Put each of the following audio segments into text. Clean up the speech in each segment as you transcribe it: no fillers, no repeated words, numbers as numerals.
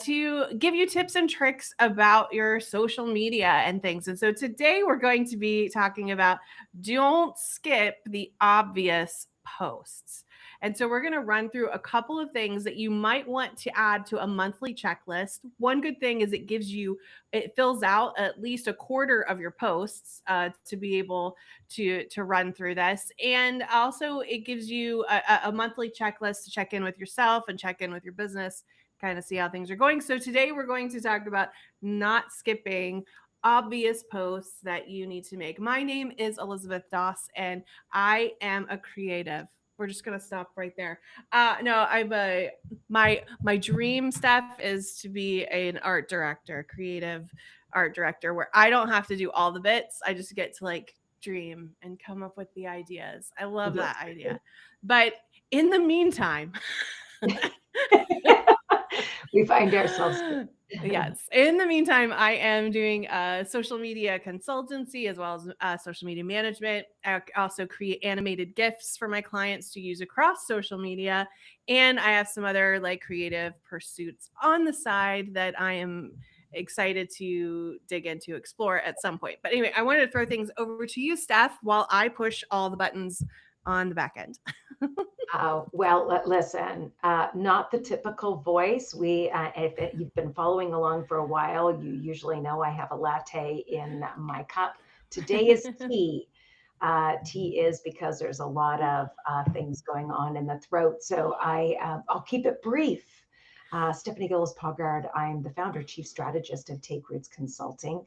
to give you tips and tricks about your social media and things. And so today we're going to be talking about don't skip the obvious posts. And so we're going to run through a couple of things that you might want to add to a monthly checklist. One good thing is it fills out at least a quarter of your posts to be able to run through this. And also it gives you a monthly checklist to check in with yourself and check in with your business, kind of see how things are going. So today we're going to talk about not skipping obvious posts that you need to make. My name is Elizabeth Doss, and I am a creative. We're just gonna stop right there. No, my dream stuff is to be an art director, creative art director, where I don't have to do all the bits. I just get to like dream and come up with the ideas. I love Yes. that idea. But in the meantime, We find ourselves. yes. In the meantime, I am doing social media consultancy as well as social media management. I also create animated GIFs for my clients to use across social media. And I have some other like creative pursuits on the side that I am excited to dig into, explore at some point. But anyway, I wanted to throw things over to you, Steph, while I push all the buttons on the back end. Listen, not the typical voice. If you've been following along for a while, you usually know I have a latte in my cup. Today is tea. Tea is because there's a lot of things going on in the throat. So I'll keep it brief. Stephanie Gillis Poggard. I'm the founder, chief strategist of Take Roots Consulting,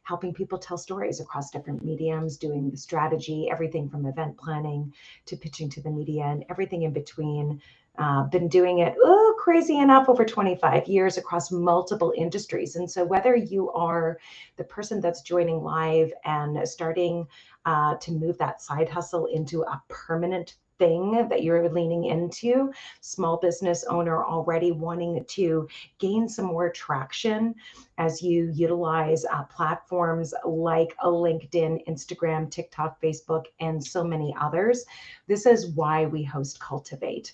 helping people tell stories across different mediums, doing the strategy, everything from event planning to pitching to the media and everything in between. Been doing it, crazy enough, over 25 years across multiple industries. And so, whether you are the person that's joining live and starting to move that side hustle into a permanent thing that you're leaning into, small business owner already wanting to gain some more traction as you utilize platforms like a LinkedIn, Instagram, TikTok, Facebook, and so many others. This is why we host Cultivate.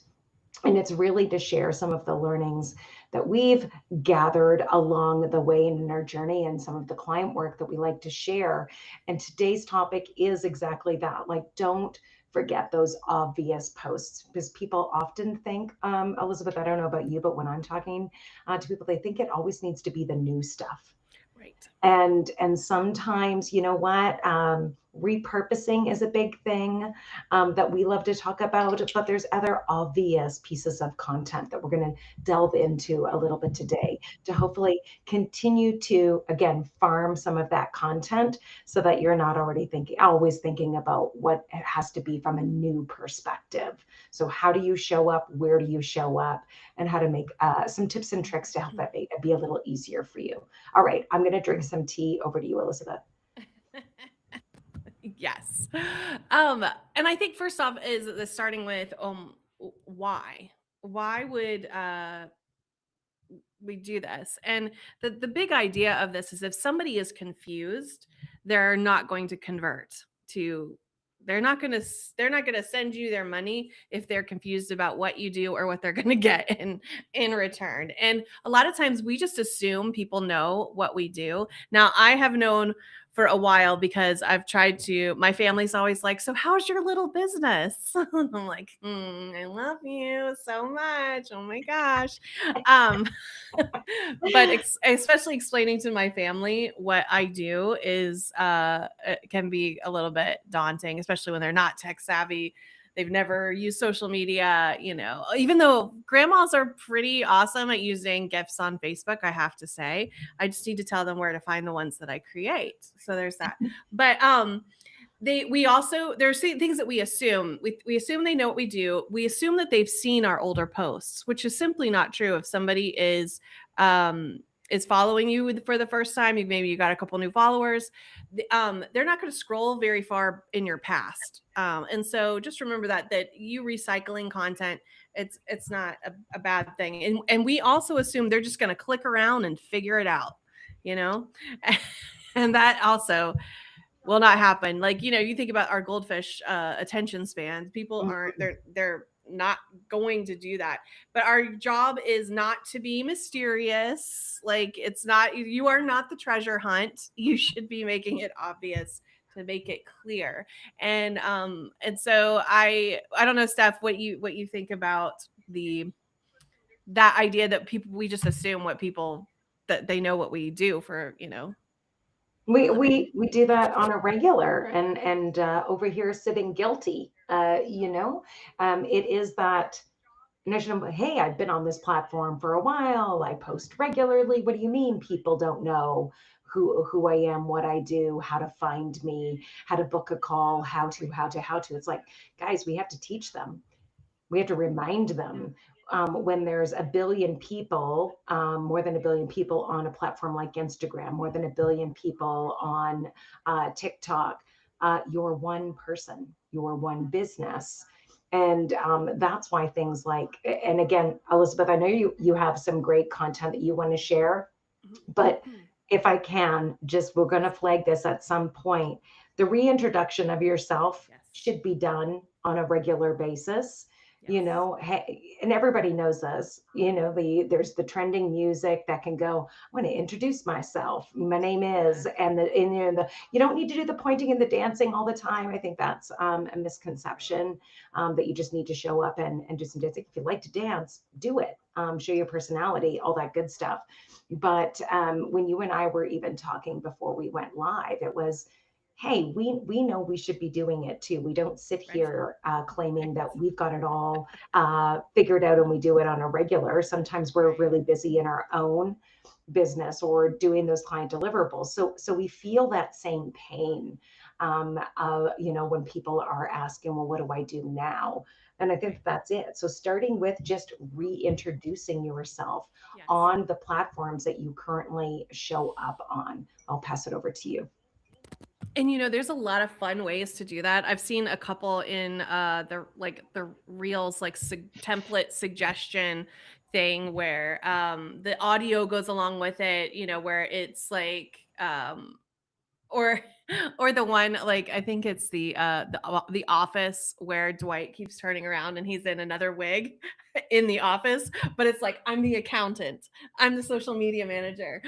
And it's really to share some of the learnings that we've gathered along the way in our journey and some of the client work that we like to share. And today's topic is exactly that. Like, don't forget those obvious posts, because people often think, Elizabeth, I don't know about you, but when I'm talking to people, they think it always needs to be the new stuff. Right. And sometimes, you know what, repurposing is a big thing that we love to talk about, but there's other obvious pieces of content that we're going to delve into a little bit today to hopefully continue to, again, farm some of that content so that you're not always thinking about what it has to be from a new perspective. So how do you show up, where do you show up, and how to make some tips and tricks to help that be a little easier for you. All right, I'm going to drink some tea. Over to you, Elizabeth. Yes. And I think first off is the starting with why? Why would we do this? And the big idea of this is if somebody is confused, they're not going to convert to they're not going to send you their money if they're confused about what you do or what they're going to get in return. And a lot of times we just assume people know what we do. Now, I have known for a while because I've tried to, my family's always like, so how's your little business? I'm like, I love you so much. Oh my gosh. Um, but especially explaining to my family what I do is it can be a little bit daunting, especially when they're not tech savvy. They've never used social media, even though grandmas are pretty awesome at using GIFs on Facebook, I have to say. I just need to tell them where to find the ones that I create. So there's that. But we also there's things that we assume we assume they know what we do. We assume that they've seen our older posts, which is simply not true. If somebody is following you for the first time, maybe you got a couple new followers, they're not going to scroll very far in your past, and so just remember that you recycling content, it's not a bad thing. And we also assume they're just going to click around and figure it out, you know and that also will not happen. Like, you think about our goldfish attention spans. People aren't they're not going to do that. But our job is not to be mysterious. Like, it's not, you are not the treasure hunt. You should be making it obvious, to make it clear. And so I don't know, Steph, what you think about the that idea that people, we just assume what people, that they know what we do for, a We living. we we do that on a regular, and over here sitting guilty. It is that notion of, hey, I've been on this platform for a while. I post regularly. What do you mean people don't know who I am, what I do, how to find me, how to book a call, how to? It's like, guys, we have to teach them. We have to remind them, when there's a billion people, more than a billion people on a platform like Instagram, more than a billion people on TikTok. You're one person, you're one business. And that's why things like, and again, Elizabeth, I know you have some great content that you want to share, but Mhm. if I can, just, we're going to flag this at some point. The reintroduction of yourself Yes. should be done on a regular basis. Yes. Hey, and everybody knows this. There's the trending music that can go, I'm going to introduce myself. My name is, Yeah. and you don't need to do the pointing and the dancing all the time. I think that's a misconception, that you just need to show up and do some dancing. If you like to dance, do it. Show your personality, all that good stuff. But when you and I were even talking before we went live, it was, hey, we know we should be doing it too. We don't sit Right. here claiming Right. that we've got it all figured out and we do it on a regular. Sometimes we're Right. really busy in our own business or doing those client deliverables. So we feel that same pain, when people are asking, well, what do I do now? And I think Right. that's it. So starting with just reintroducing yourself Yes. on the platforms that you currently show up on. I'll pass it over to you. And there's a lot of fun ways to do that. I've seen a couple in the reels, like template suggestion thing, where the audio goes along with it, where it's like or or the one, like, I think it's the Office, where Dwight keeps turning around and he's in another wig in the office, but it's like, I'm the accountant, I'm the social media manager,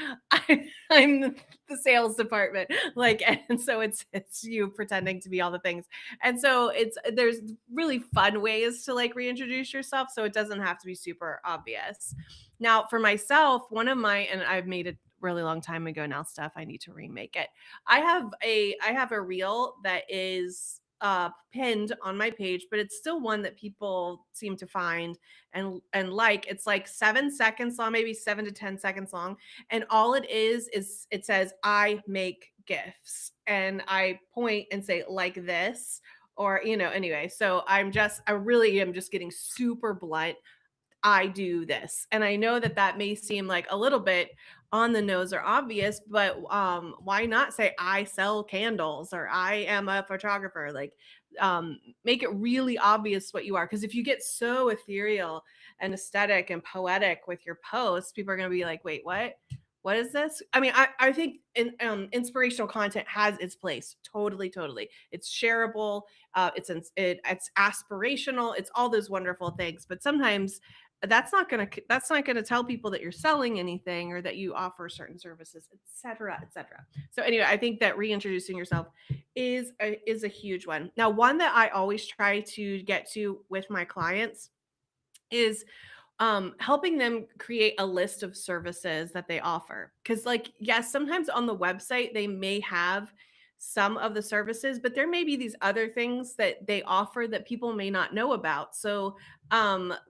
I'm the sales department, like, and so it's you pretending to be all the things. And so there's really fun ways to, like, reintroduce yourself, so it doesn't have to be super obvious. Now, for myself, one of my, and I've made it really long time ago now, stuff, I need to remake it. I have a reel that is pinned on my page, but it's still one that people seem to find and like. It's like 7 seconds long, maybe 7 to 10 seconds long, and all it is it says, I make gifts, and I point and say, like this, or anyway. So I really am just getting super blunt. I do this. And I know that that may seem like a little bit on the nose or obvious, but why not say, I sell candles, or I am a photographer? Like, make it really obvious what you are. Because if you get so ethereal and aesthetic and poetic with your posts, people are going to be like, wait, what? What is this? I mean, I think inspirational content has its place. Totally, totally. It's shareable. It's aspirational. It's all those wonderful things. But sometimes that's not gonna tell people that you're selling anything, or that you offer certain services, et cetera, et cetera. So anyway, I think that reintroducing yourself is a huge one. Now, one that I always try to get to with my clients is helping them create a list of services that they offer. Because, like, yes, sometimes on the website they may have some of the services, but there may be these other things that they offer that people may not know about. So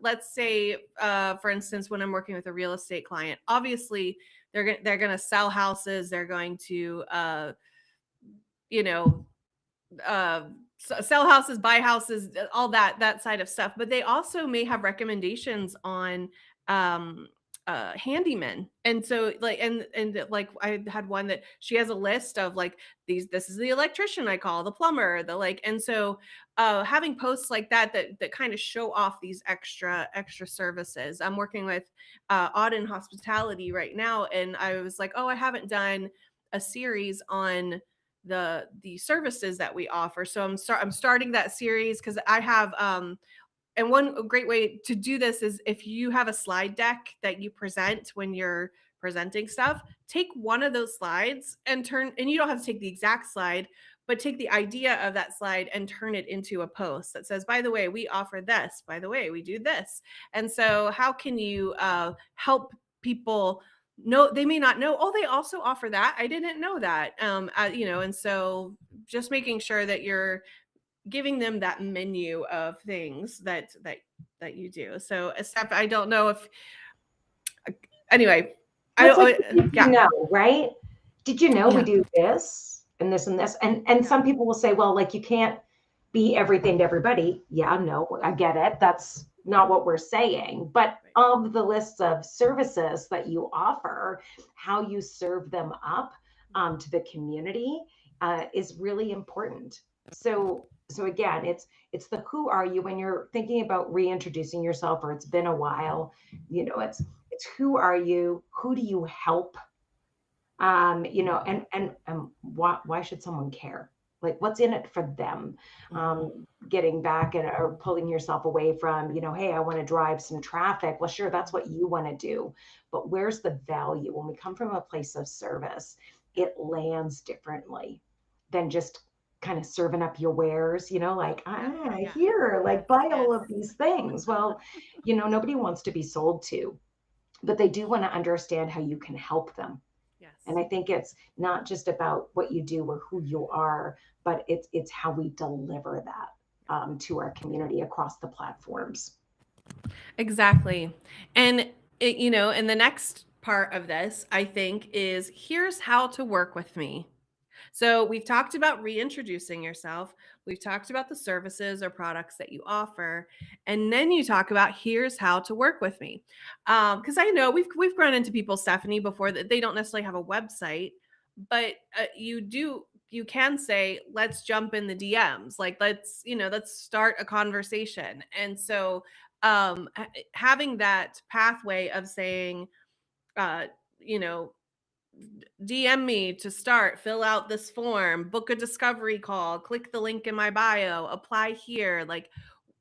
let's say, for instance, when I'm working with a real estate client, obviously they're gonna sell houses, they're going to you know uh sell houses, buy houses, all that side of stuff. But they also may have recommendations on um handymen. And so, like, and like, I had one that she has a list of, like, this is the electrician I call, the plumber, the, like. And so having posts like that kind of show off these extra services. I'm working with Auden Hospitality right now, and I was like, oh, I haven't done a series on the services that we offer. So I'm starting that series, because I have and one great way to do this is if you have a slide deck that you present when you're presenting stuff, take one of those slides and and you don't have to take the exact slide, but take the idea of that slide and turn it into a post that says, by the way, we offer this, by the way, we do this. And so how can you help people know? They may not know, oh, they also offer that, I didn't know that. And so just making sure that you're giving them that menu of things that you do. So, Steph, I don't know if anyway, I Well, it's don't like, did you yeah. know, right? Did you know we Yeah. do this and this and this? And Yeah. some people will say, well, like you can't be everything to everybody. Yeah, no, I get it. That's not what we're saying. But Right. of the lists of services that you offer, how you serve them up to the community is really important. So again, it's the who are you when you're thinking about reintroducing yourself, or it's been a while. It's who are you, who do you help, and why should someone care, like what's in it for them, Mhm. getting back and or pulling yourself away from, hey, I want to drive some traffic. Well, sure, that's what you want to do, but where's the value? When we come from a place of service, Yeah. it lands differently than just kind of serving up your wares, Yeah. like, Yeah. Yeah. here, Yes. like, buy Yes. all of these things. Well, nobody wants to be sold to, but they do want to understand how you can help them. And Yes. I think it's not just about what you do or who you are, but it's how we deliver that to our community across the platforms. Exactly. And and the next part of this, I think, is here's how to work with me. So we've talked about reintroducing yourself. We've talked about the services or products that you offer, and then you talk about here's how to work with me. Because I know we've run into people, Stephanie, before that they don't necessarily have a website, but you can say let's jump in the DMs, like let's start a conversation. And so having that pathway of saying, uh, you know DM me to start, fill out this form, book a discovery call, click the link in my bio, apply here. Like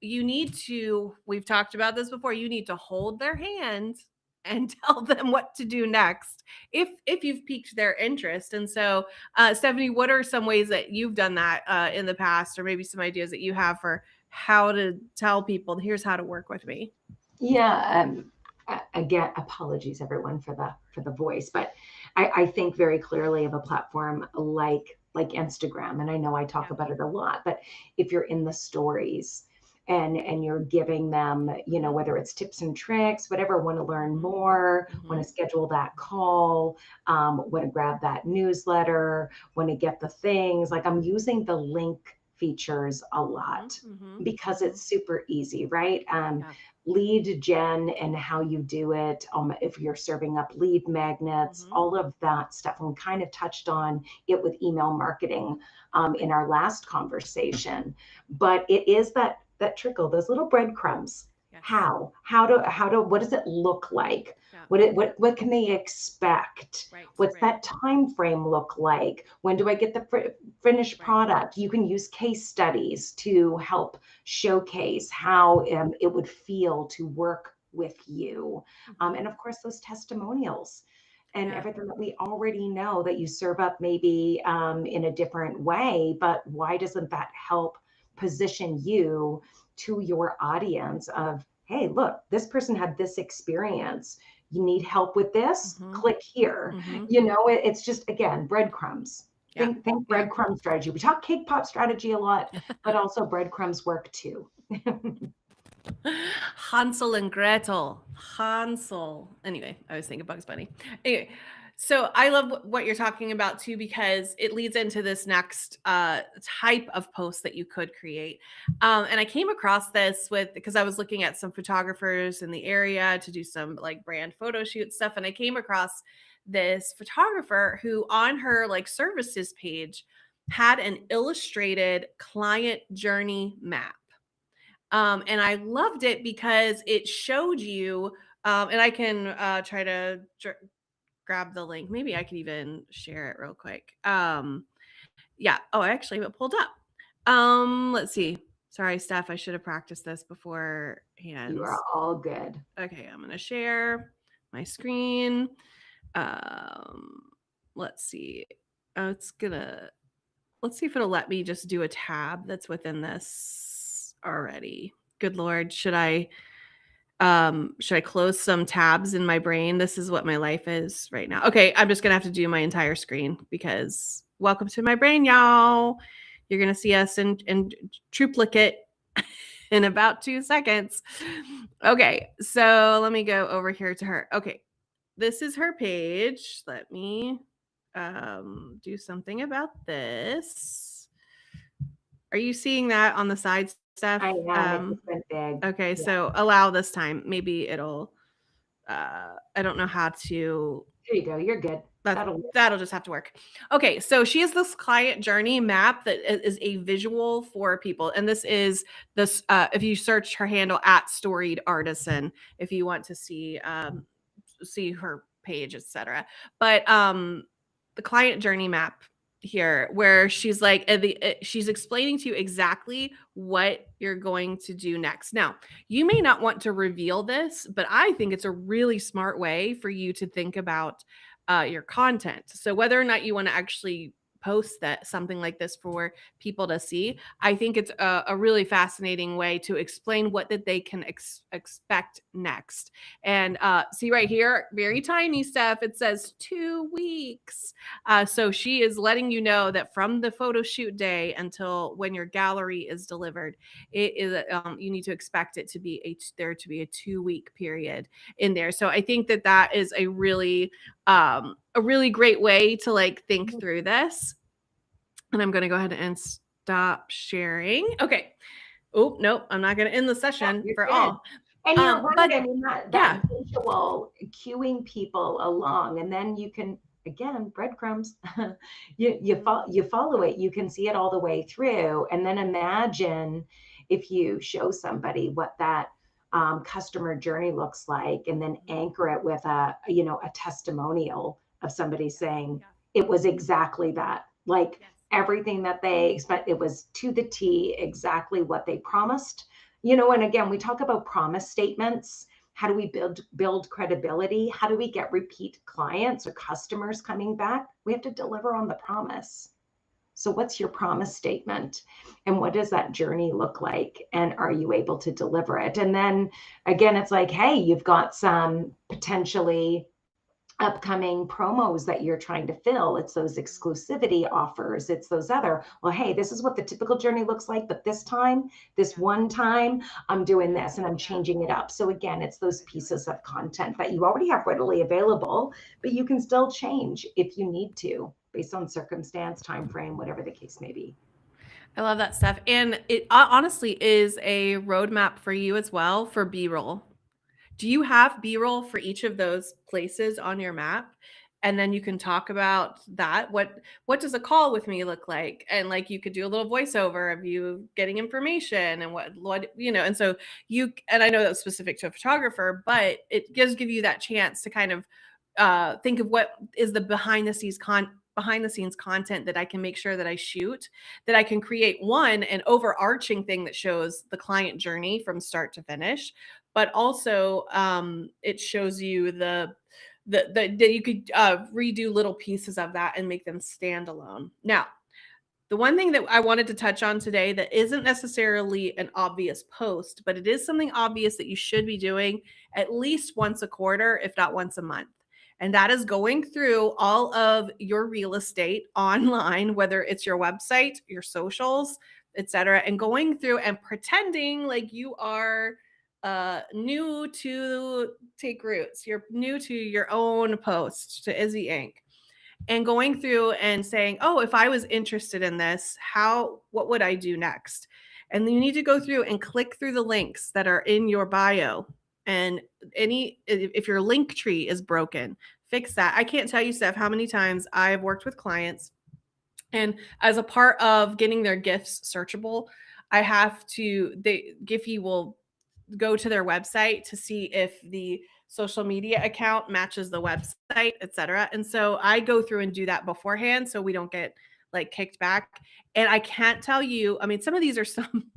we've talked about this before, you need to hold their hand and tell them what to do next if you've piqued their interest. And so, Stephanie, what are some ways that you've done that in the past, or maybe some ideas that you have for how to tell people, here's how to work with me? Yeah. Again, apologies everyone for the voice, but I think very clearly of a platform like Instagram, and I know I talk Yeah. about it a lot, but if you're in the stories and you're giving them, whether it's tips and tricks, whatever, want to learn Hmm. more, want Hmm. to schedule that call, want to grab that newsletter, want to get the things, like I'm using the link features a Hmm. lot Hmm. because Hmm. it's super easy, right? Yeah. Lead gen and how you do it, if you're serving up lead magnets, Hmm. all of that stuff. And we kind of touched on it with email marketing in our last conversation, but it is that trickle, those little breadcrumbs. Yes. How to what does it look like? Yeah. What can they expect? Right. What's Right. that time frame look like? When do I get the finished Right. product? You can use case studies to help showcase how it would feel to work with you. Hmm. And of course, those testimonials and Yeah. everything that we already know that you serve up maybe in a different way. But why doesn't that help position you to your audience of, hey, look, this person had this experience. You need help with this? Hmm. Click here. Hmm. It's just, again, breadcrumbs. Yeah. Think Yeah. breadcrumb strategy. We talk cake pop strategy a lot, but also breadcrumbs work too. Hansel and Gretel. Hansel. Anyway, I was thinking Bugs Bunny. Anyway, so I love what you're talking about too, because it leads into this next type of post that you could create. And I came across this because I was looking at some photographers in the area to do some like brand photo shoot stuff. And I came across this photographer who on her like services page had an illustrated client journey map. And I loved it because it showed you, and I can try to grab the link. Maybe I could even share it real quick. Yeah. Oh, I actually have it pulled up. Let's see. Sorry, Steph, I should have practiced this You beforehand. are all good. Okay, I'm gonna share my screen. Um, let's see. Let's see if it'll let me just do a tab that's within this already. Good Lord, should I close some tabs in my brain? This is what my life is right now. Okay, I'm just gonna have to do my entire screen because welcome to my brain, y'all. You're gonna see us in triplicate in about 2 seconds. Okay, so let me go over here to her. Okay, this is her page. Let me do something about this. Are you seeing that on the side I stuff? am. It just went big. Okay, Yeah. so allow this time. Maybe it'll I don't know how to There you go. You're good. that That'll work. that'll just have to work. Okay, so she has this client journey map that is a visual for people, and this is this. If you search her handle at Storied Artisan, if you want to see her page, etc. But the client journey map here, where she's like, she's explaining to you exactly what you're going to do next. Now, you may not want to reveal this, but I think it's a really smart way for you to think about your content. So whether or not you want to actually post that something like this for people to see, I think it's a really fascinating way to explain what that they can expect next. And see right here, very tiny stuff. It says 2 weeks. So she is letting you know that from the photo shoot day until when your gallery is delivered, it is you need to expect it to be there to be a 2 week period in there. So I think that that is a really great way to like think through this. And I'm going to go ahead and stop sharing. Okay. Oh, nope. I'm not going to end the session You're for good. all. And you're right. But I mean, that yeah. visual cueing people along, and then you can, again, breadcrumbs. You follow it. You can see it all the way through, and then imagine if you show somebody what that customer journey looks like, and then anchor it with a testimonial of somebody saying Yeah. it was exactly that. Like Yes. everything that they expect, it was to the T, exactly what they promised. And again, we talk about promise statements. How do we build credibility? How do we get repeat clients or customers coming back? We have to deliver on the promise. So what's your promise statement? And what does that journey look like? And are you able to deliver it? And then again, it's like, hey, you've got some potentially upcoming promos that you're trying to fill. It's those exclusivity offers. It's those other, well, hey, this is what the typical journey looks like, but this one time, I'm doing this and I'm changing it up. So again, it's those pieces of content that you already have readily available, but you can still change if you need to based on circumstance, time frame, whatever the case may be. I love that stuff. And it honestly is a roadmap for you as well for B-roll. Do you have B-roll for each of those places on your map? And then you can talk about that. What does a call with me look like? And like you could do a little voiceover of you getting information and what. And so and I know that's specific to a photographer, but it gives give you that chance to kind of think of what is the behind the scenes content that I can make sure that I shoot, that I can create an overarching thing that shows the client journey from start to finish, but also it shows you that you could redo little pieces of that and make them stand alone. Now, the one thing that I wanted to touch on today that isn't necessarily an obvious post, but it is something obvious that you should be doing at least once a quarter, if not once a month. And that is going through all of your real estate online, whether it's your website, your socials, etc., and going through and pretending like you are new to Take Roots. You're new to your own post, to Izzy Inc., and going through and saying, "Oh, if I was interested in this, what would I do next?" And then you need to go through and click through the links that are in your bio. And if your link tree is broken, fix that. I can't tell you, Steph, how many times I've worked with clients, and as a part of getting their gifts searchable, Giphy will go to their website to see if the social media account matches the website, etc. And so I go through and do that beforehand so we don't get like kicked back. And I can't tell you, I mean, some of these are some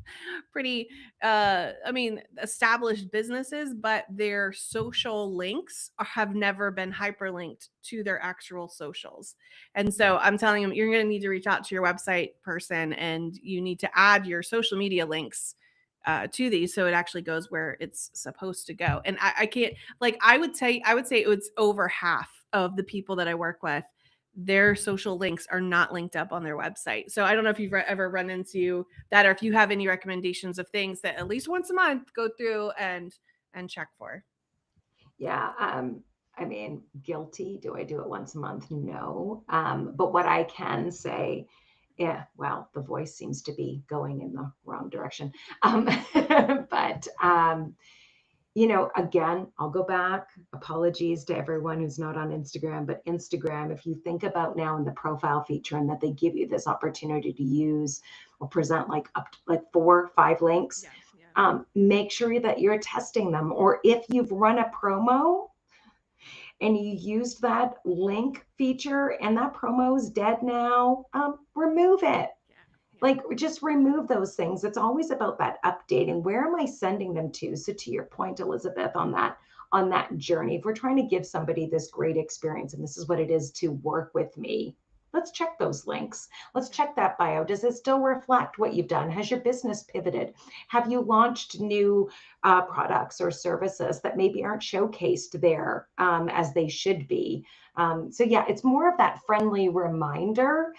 pretty I mean, established businesses, but their social links have never been hyperlinked to their actual socials. And so I'm telling them, you're going to need to reach out to your website person, and you need to add your social media links to these, so it actually goes where it's supposed to go. And I can't, like, I would say it was over half of the people that I work with, their social links are not linked up on their website. So I don't know if you've ever run into that, or if you have any recommendations of things that at least once a month go through and check for. Yeah, I mean, guilty. Do I do it once a month? No. But what I can say, yeah, well, the voice seems to be going in the wrong direction. But again, I'll go back. Apologies to everyone who's not on Instagram, but Instagram, if you think about now in the profile feature and that they give you this opportunity to use or present like up to like 4 or 5 links, Yeah, yeah. make sure that you're testing them. Or if you've run a promo and you used that link feature and that promo is dead now, remove it. Yeah, yeah. Like, just remove those things. It's always about that updating. Where am I sending them to? So to your point, Elizabeth, on that journey, if we're trying to give somebody this great experience and this is what it is to work with me, let's check those links. Let's Yeah. check that bio. Does it still reflect what you've done? Has your business pivoted? Have you launched new products or services that maybe aren't showcased there as they should be? So yeah, it's more of that friendly reminder,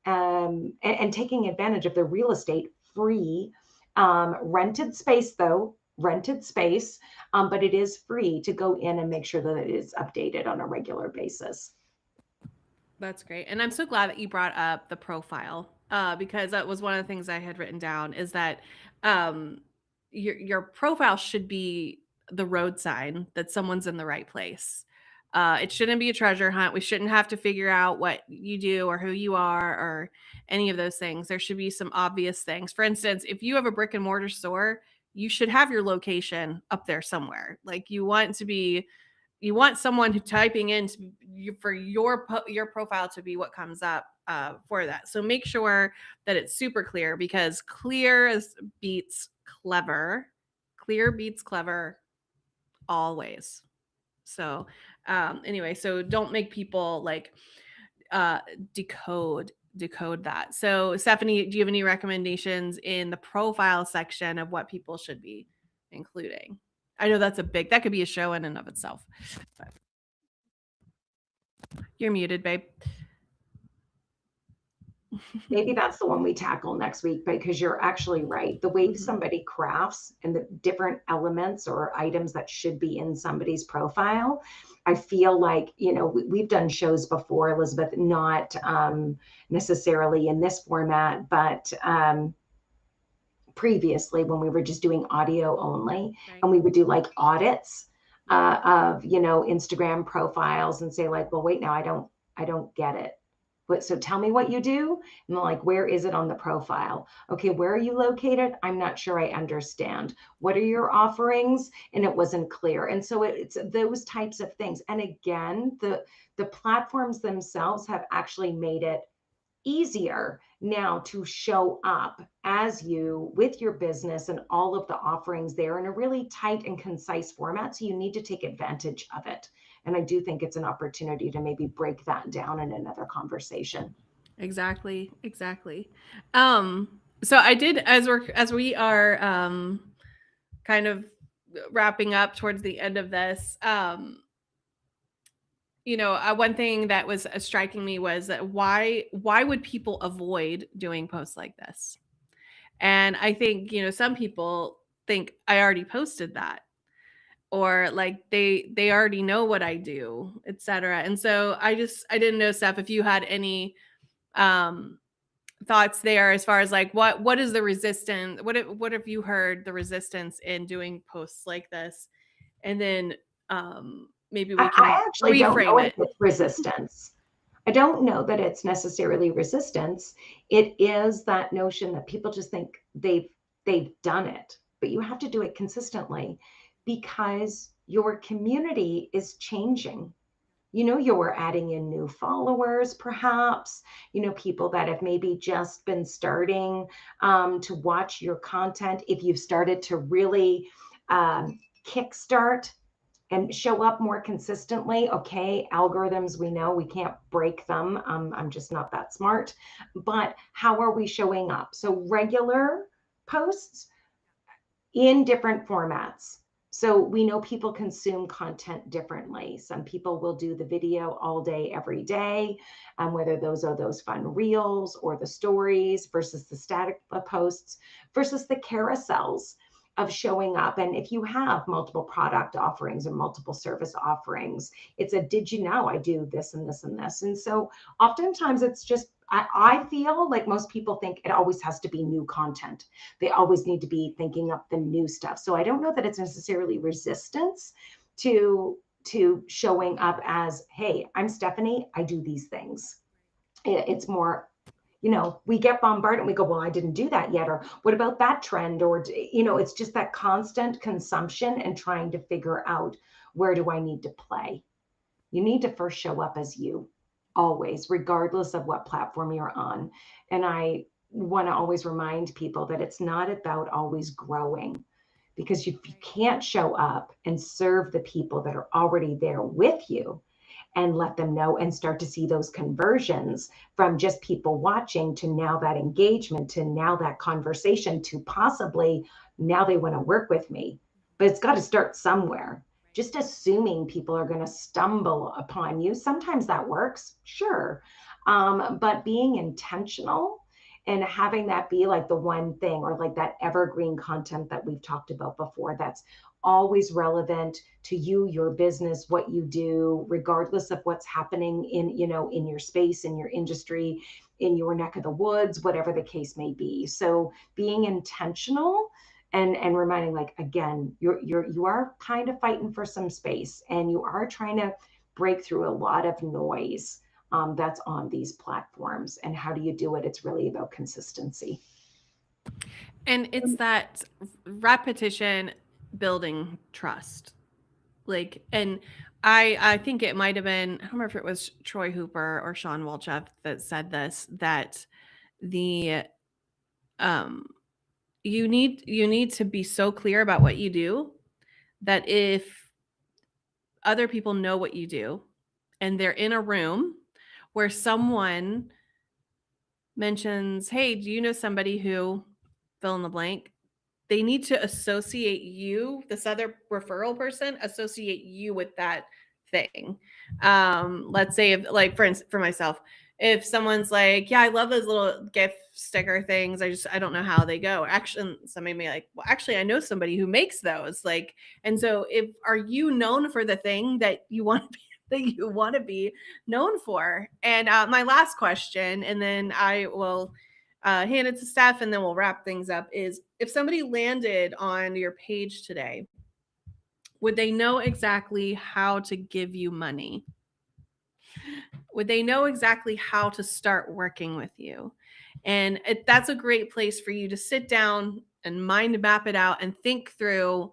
and taking advantage of the real estate free, rented space, though rented space, but it is free to go in and make sure that it is updated on a regular basis. That's great. And I'm so glad that you brought up the profile, because that was one of the things I had written down, is that um, your profile should be the road sign that someone's in the right place. It shouldn't be a treasure hunt. We shouldn't have to figure out what you do or who you are or any of those things. There should be some obvious things. For instance, if you have a brick and mortar store, you should have your location up there somewhere. Like, you want someone who typing in for your profile to be what comes up for that. So make sure that it's super clear, because beats clever. Clear beats clever always. So anyway, so don't make people like uh, decode that. So Stephanie, do you have any recommendations in the profile section of what people should be including? I know that could be a show in and of itself. But you're muted, babe. Maybe that's the one we tackle next week, because you're actually right. The way Mhm. somebody crafts and the different elements or items that should be in somebody's profile, I feel like, we've done shows before, Elizabeth, not necessarily in this format, but previously when we were just doing audio only, Right. and we would do like audits Yep. of Instagram profiles and say like, well, wait, now I don't get it. So tell me what you do. And they're like, where is it on the profile? Okay, where are you located? I'm not sure I understand. What are your offerings? And it wasn't clear. And so it's those types of things. And again, the platforms themselves have actually made it easier now to show up as you with your business and all of the offerings there in a really tight and concise format. So you need to take advantage of it. And I do think it's an opportunity to maybe break that down in another conversation. Exactly. Exactly. So I did, as we are kind of wrapping up towards the end of this, one thing that was striking me was that why would people avoid doing posts like this? And I think, some people think I already posted that, or like they already know what I do, etc. And so I didn't know, Steph, if you had any um thoughts there, as far as like what is the resistance, what have you heard the resistance in doing posts like this, and then maybe we can I actually don't know reframe if it. it's resistance. I don't know that it's necessarily resistance. It is that notion that people just think they've done it, but you have to do it consistently because your community is changing. You're adding in new followers, perhaps, people that have maybe just been starting to watch your content. If you've started to really kickstart and show up more consistently. Okay, algorithms, we know we can't break them. I'm just not that smart. But how are we showing up? So, regular posts in different formats. So we know people consume content differently. Some people will do the video all day, every day, whether those are those fun reels or the stories versus the static posts versus the carousels of showing up. And if you have multiple product offerings or multiple service offerings, it's a did you know I do this and this and this. And so oftentimes it's just, I feel like most people think it always has to be new content. They always need to be thinking up the new stuff. So I don't know that it's necessarily resistance to showing up as, hey, I'm Stephanie, I do these things. It's more, we get bombarded and we go, well, I didn't do that yet. Or what about that trend? Or, it's just that constant consumption and trying to figure out, where do I need to play? You need to first show up as you, always, regardless of what platform you're on. And I want to always remind people that it's not about always growing, because if you can't show up and serve the people that are already there with you and let them know and start to see those conversions from just people watching to now that engagement to now that conversation to possibly now they want to work with me. But it's got to start somewhere. Just assuming people are going to stumble upon you, sometimes that works, sure. But being intentional and having that be like the one thing, or like that evergreen content that we've talked about before, that's always relevant to you, your business, what you do, regardless of what's happening in your space, in your industry, in your neck of the woods, whatever the case may be. So being intentional and reminding, like, again, you are kind of fighting for some space, and you are trying to break through a lot of noise that's on these platforms. And how do you do it? It's really about consistency. And it's that repetition building trust. Like, and I think it might have been, I don't remember if it was Troy Hooper or Sean Walchef that said this, that the um you need to be so clear about what you do that if other people know what you do and they're in a room where someone mentions, "Hey, do you know somebody who fill in the blank?" They need to associate you, this other referral person, associate you with that thing. Let's say, if, like, for instance, for myself, if someone's like, "Yeah, I love those little gift sticker things. I don't know how they go." Actually, somebody may like, "Well, actually, I know somebody who makes those." Like, and so, if are you known for the thing that you want to be that you want to be known for? And my last question, and then I will hand it to Steph, and then we'll wrap things up, is if somebody landed on your page today, would they know exactly how to give you money? Would they know exactly how to start working with you? And that's a great place for you to sit down and mind map it out and think through,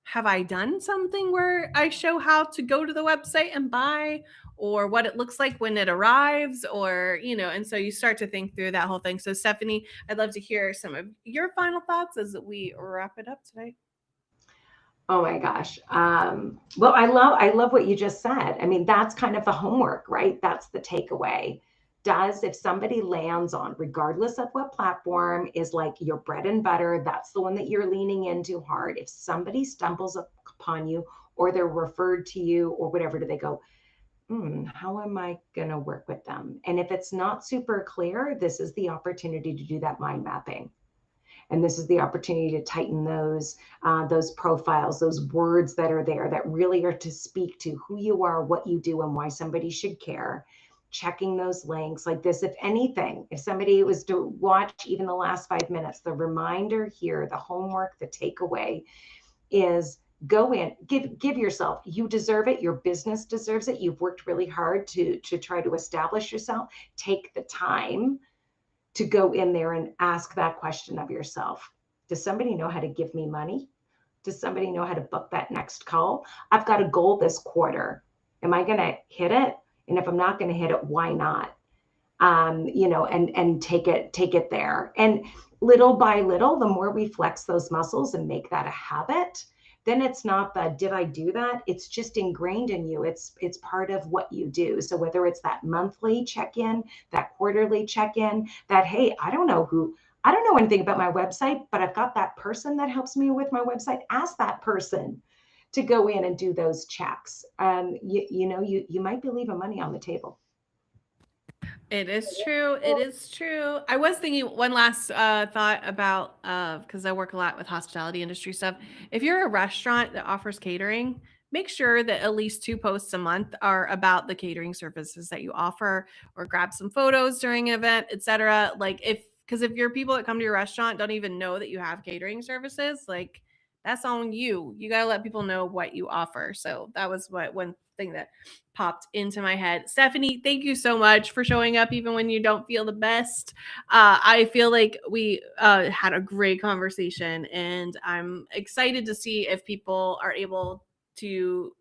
have I done something where I show how to go to the website and buy, or what it looks like when it arrives, or, and so you start to think through that whole thing. So, Stephanie, I'd love to hear some of your final thoughts as we wrap it up today. Oh my gosh. Well, I love what you just said. I mean, that's kind of the homework, right? That's the takeaway. If somebody lands on, regardless of what platform is like your bread and butter, that's the one that you're leaning into hard. If somebody stumbles upon you, or they're referred to you, or whatever, do they go, how am I going to work with them? And if it's not super clear, this is the opportunity to do that mind mapping. And this is the opportunity to tighten those profiles, those words that are there that really are to speak to who you are, what you do, and why somebody should care. Checking those links like this. If anything, if somebody was to watch even the last 5 minutes, the reminder here, the homework, the takeaway is, go in, give yourself, you deserve it, your business deserves it, you've worked really hard to try to establish yourself. Take the time to go in there and ask that question of yourself. Does somebody know how to give me money? Does somebody know how to book that next call? I've got a goal this quarter. Am I going to hit it? And if I'm not going to hit it, why not? And take it there. And little by little, the more we flex those muscles and make that a habit, then it's not the did I do that? It's just ingrained in you. It's part of what you do. So whether it's that monthly check-in, that quarterly check-in, that hey, I don't know anything about my website, but I've got that person that helps me with my website. Ask that person to go in and do those checks. You might be leaving money on the table. It is true. It is true. I was thinking one last thought about because I work a lot with hospitality industry stuff. If you're a restaurant that offers catering, make sure that at least 2 posts a month are about the catering services that you offer, or grab some photos during an event, etc. Like because if your people that come to your restaurant don't even know that you have catering services, like that's on you. You got to let people know what you offer. So that was one thing that popped into my head. Stephanie, thank you so much for showing up even when you don't feel the best. I feel like we had a great conversation, and I'm excited to see if people are able to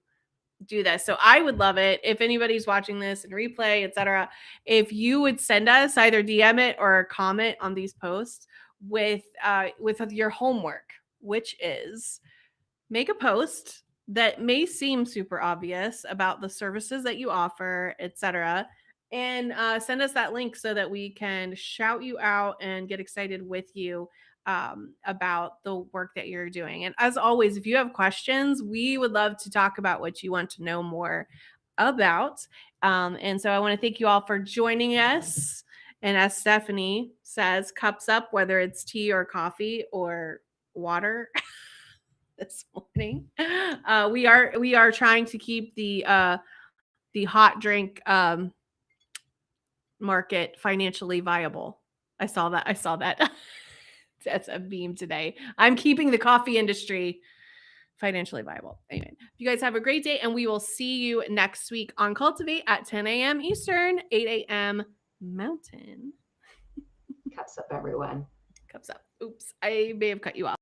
do this. So I would love it if anybody's watching this in replay, etc., if you would send us either DM it or comment on these posts with your homework, which is make a post that may seem super obvious about the services that you offer, etc., and send us that link so that we can shout you out and get excited with you about the work that you're doing. And as always, if you have questions, we would love to talk about what you want to know more about. And so I want to thank you all for joining us. And as Stephanie says, cups up, whether it's tea or coffee or water. This morning. We are trying to keep the hot drink market financially viable. I saw that. That's a meme today. I'm keeping the coffee industry financially viable. Anyway, you guys have a great day, and we will see you next week on Cultivate at 10 a.m. Eastern, 8 a.m. Mountain. Cups up, everyone. Cups up. Oops, I may have cut you off.